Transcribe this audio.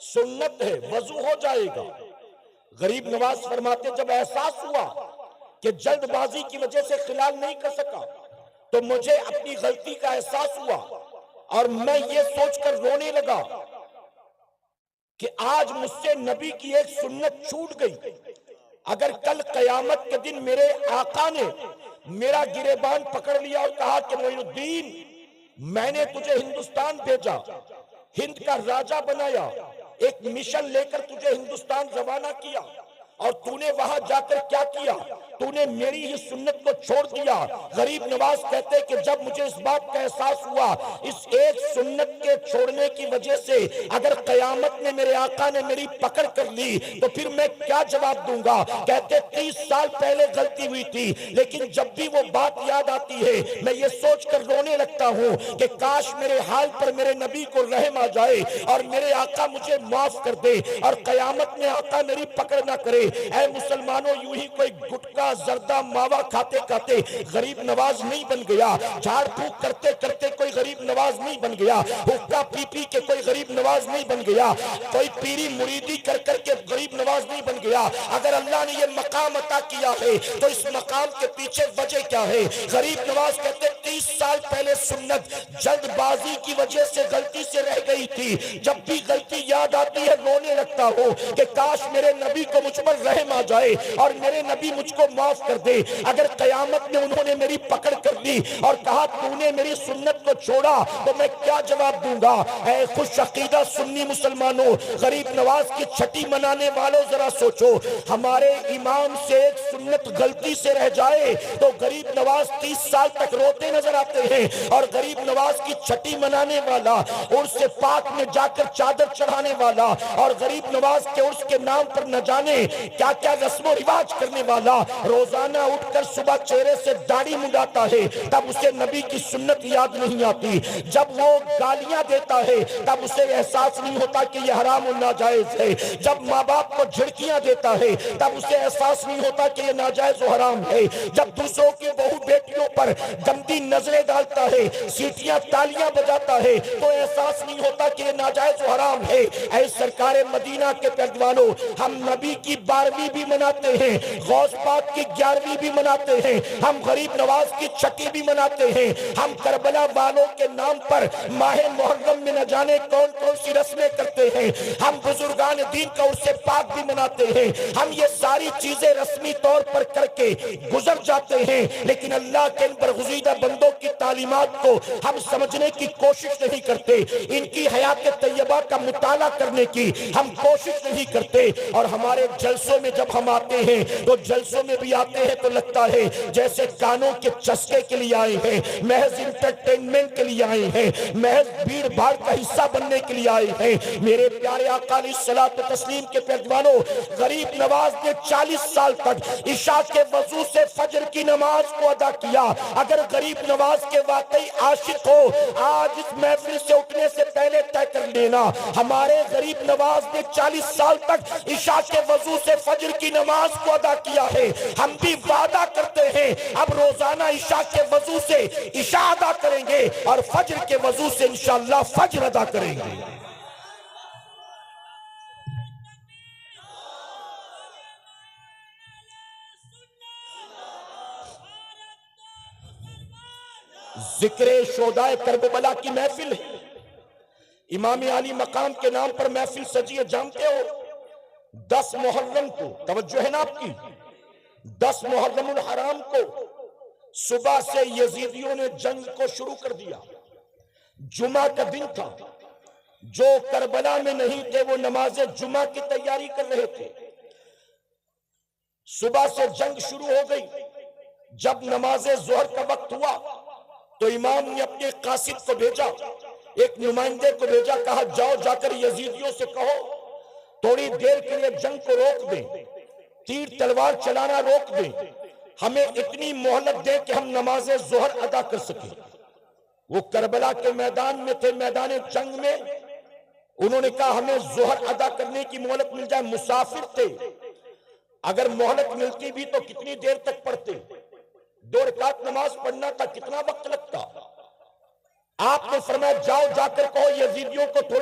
سنت ہے، وضو ہو جائے گا۔ غریب نواز فرماتے جب احساس ہوا کہ جلد بازی کی وجہ سے خلال نہیں کر سکا تو مجھے اپنی غلطی کا احساس ہوا اور میں یہ سوچ کر رونے لگا کہ آج مجھ سے نبی کی ایک سنت چھوٹ گئی۔ اگر کل قیامت کے دن میرے آقا نے میرا گریبان پکڑ لیا اور کہا کہ معین الدین میں نے تجھے ہندوستان بھیجا، ہند کا راجہ بنایا، ایک مشن لے کر تجھے ہندوستان روانہ کیا اور تو نے وہاں جا کر کیا کیا؟ تو نے میری ہی سنت کو چھوڑ دیا۔ غریب نواز کہتے کہ جب مجھے اس بات کا احساس ہوا اس ایک سنت کے چھوڑنے کی وجہ سے اگر قیامت میں میرے آقا نے میری پکڑ کر لی تو پھر میں کیا جواب دوں گا؟ کہتے 30 سال پہلے غلطی ہوئی تھی لیکن جب بھی وہ بات یاد آتی ہے میں یہ سوچ کر رونے لگتا ہوں کہ کاش میرے حال پر میرے نبی کو رحم آ جائے اور میرے آقا مجھے معاف کر دے اور قیامت میں آقا میری پکڑ نہ کرے۔ اے مسلمانوں، یوں ہی کوئی گٹکا زردہ ماوا کھاتے کھاتے غریب نواز نہیں بن گیا، جھاڑ پھونک کرتے کرتے کوئی غریب نواز نہیں بن گیا، حقہ پی پی کے کوئی غریب نواز نہیں بن گیا، کوئی پیری مریدی کر کر کے غریب نواز نہیں بن گیا۔ اگر اللہ نے یہ مقام عطا کیا ہے تو اس مقام کے پیچھے وجہ کیا ہے؟ غریب نواز کہتے 30 سال پہلے سنت جلد بازی کی وجہ سے غلطی سے رہ گئی تھی، جب بھی غلطی یاد آتی ہے رونے لگتا ہوں کہ کاش میرے نبی کو مجھ پر رحم آ جائے اور میرے نبی مجھ کو معاف کر دے۔ اگر قیامت میں انہوں نے میری پکڑ کر لی اور کہا تو نے میری سنت کو چھوڑا تو میں کیا جواب دوں گا؟ اے خوش عقیدہ سنی مسلمانوں، غریب نواز کی چھٹی منانے والوں ذرا سوچو، ہمارے امام سے ایک سنت غلطی سے رہ جائے تو غریب نواز 30 سال تک روتے نظر آتے ہیں، اور غریب نواز کی چھٹی منانے والا، عرس پاک میں جا کر چادر چڑھانے والا اور غریب نواز کے عرس کے نام پر نہ جانے کیا کیا رسم و رواج کرنے والا روزانہ اٹھ کر صبح چہرے سے داڑھی منڈاتا ہے تب اسے نبی کی سنت یاد نہیں آتی، جب وہ گالیاں دیتا ہے تب اسے احساس نہیں ہوتا کہ یہ حرام و ناجائز ہے، جب ماں باپ کو جھڑکیاں دیتا ہے تب اسے احساس نہیں ہوتا کہ یہ ناجائز و حرام ہے، جب دوسروں کی بہو بیٹیوں پر گندی نظریں ڈالتا ہے، سیٹیاں تالیاں بجاتا ہے تو احساس نہیں ہوتا کہ یہ ناجائز و حرام ہے۔ اے سرکار مدینہ کے پیروانوں، ہم نبی کی 12ویں بھی مناتے ہیں، غوث پاک کی 11ویں بھی مناتے ہیں، ہم غریب نواز کی چھٹی بھی مناتے ہیں، ہم کربلا والوں کے نام پر ماہ محرم میں نہ جانے کون کون سی رسمیں کرتے ہیں، ہم بزرگان دین کا عرس پاک بھی مناتے ہیں، ہم یہ ساری چیزیں رسمی طور پر کر کے گزر جاتے ہیں، لیکن اللہ کے ان برگزیدہ بندوں کی تعلیمات کو ہم سمجھنے کی کوشش نہیں کرتے، ان کی حیات طیبہ کا مطالعہ کرنے کی ہم کوشش نہیں کرتے، اور ہمارے جلسوں میں جب ہم آتے ہیں تو جلسوں میں بھی آتے ہیں تو لگتا ہے جیسے کانوں کے چسکے کے لیے آئے ہیں، محض انٹرٹینمنٹ کے لیے آئے ہیں، محض بھیڑ بھاڑ کا حصہ بننے کے لیے آئے ہیں۔ میرے پیارے آقا علیہ الصلوۃ والتسلیم کے پیروانوں، غریب نواز نے 40 سال تک عشاء کے وضو سے فجر کی نماز کو ادا کیا۔ اگر غریب نواز کے واقعی عاشق ہو آج اس محفل سے اٹھنے سے پہلے طے کر لینا، ہمارے غریب نواز نے 40 سال تک عشاء کے وضو سے فجر کی نماز کو ادا کیا ہے، ہم بھی وعدہ کرتے ہیں اب روزانہ عشاء کے وضو سے عشاء ادا کریں گے اور فجر کے وضو سے انشاءاللہ فجر ادا کریں گے۔ ذکر شہدائے کربلا کی محفل ہے، امام علی مقام کے نام پر محفل سجی ہے، جانتے ہو 10 محرم کو، توجہ ہے نا آپ کی، 10 محرم الحرام کو صبح سے یزیدیوں نے جنگ کو شروع کر دیا، جمعہ کا دن تھا، جو کربلا میں نہیں تھے وہ نماز جمعہ کی تیاری کر رہے تھے، صبح سے جنگ شروع ہو گئی، جب نماز ظہر کا وقت ہوا تو امام نے اپنے قاصد کو بھیجا، ایک نمائندے کو بھیجا، کہا جاؤ جا کر یزیدیوں سے کہو تھوڑی دیر کے لیے جنگ کو روک دیں، تیر تلوار چلانا روک دیں، ہمیں اتنی مہلت دیں کہ ہم نماز ظہر ادا کر سکیں۔ وہ کربلا کے میدان میں تھے، میدان جنگ میں، انہوں نے کہا ہمیں ظہر ادا کرنے کی مہلت مل جائے، مسافر تھے، اگر مہلت ملتی بھی تو کتنی دیر تک پڑھتے، 2 رکعت نماز پڑھنا تھا، کتنا وقت لگتا؟ آپ نے فرمایا جاؤ جا کر کہو یزیدیوں کو تھوڑی